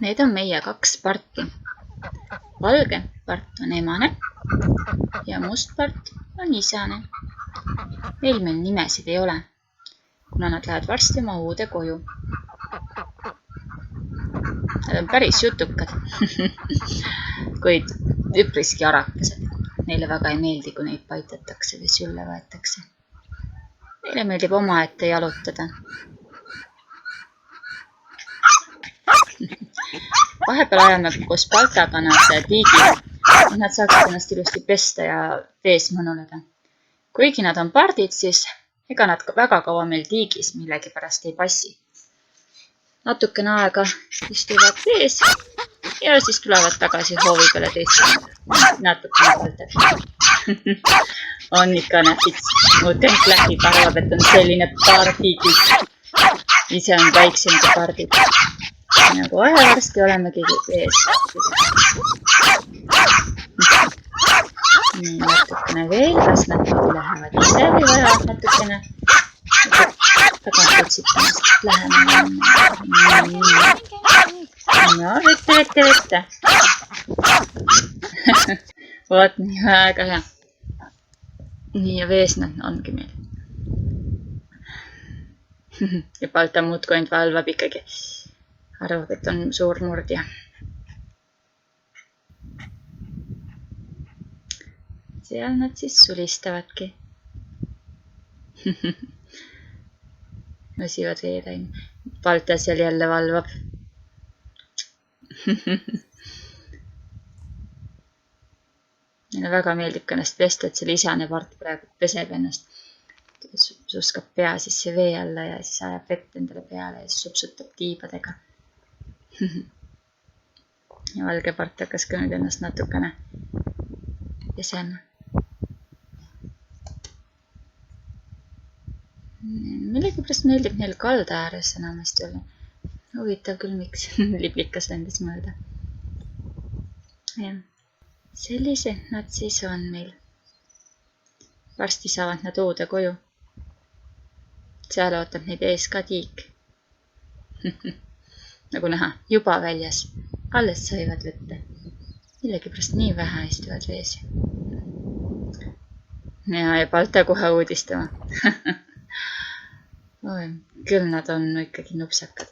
Need on meie 2 parti. Valge part on emane ja must part on isane. Meil nimesid ei ole, kuna nad lähevad varsti oma uude koju. Nad on päris jutukad, kuid üpriski arakesed. Neile väga ei meeldi, kui neid paitatakse või sülle võetakse. Neile meeldib omaette jalutada. Vahepeal ajame koos Baltaga nad tiigile, et nad saaksid ennast ilusti pesta ja vees mõnuleda. Kuigi nad on pardid, siis ega nad väga kaua meil tiigis millegipärast ei passi. Natukene aega istuvad vees ja siis tulevad tagasi hoovi peale teist. Natukene kaldab. On ikka näpits. Mu Tenk lähib arvab, et on selline pardiiglid. Ise on väiksem kui pardid. Nagu varsti olemegi vees. Nii, natukene veel, kas nad lähevad ise või vaja natukene tagant otsitamast läheme. No, vette. Vaat nii väga hea. Nii ja vees nad ongi meil. Ja Balta muudkui ainult valvab ikkagi. Arvab, et on suur murdja. Seal nad siis sulistavadki. Nosivad veelain. Balta seal jälle valvab. Neile väga meeldib ennast pesta, et selle isane part praegu peseb ennast. Suskab pea sisse vee alla ja siis ajab vett endale peale ja siis supsutab tiibadega. Ja valge part hakkas ka nüüd ennast natukene pesema. Millegipärast meeldib neil kalda ääres enamasti olla. Huvitav küll, miks liblikas lendas mööda. Ja, sellised nad siis on meil. Varsti saavad nad uude koju. Seal ootab neid ees ka tiik. Nagu näha, juba väljas. Alles saivad võtta. Millegipärast nii vähe istuvad vees. Ja Balta kohe uudistama. Küll nad on ikkagi nupsakad.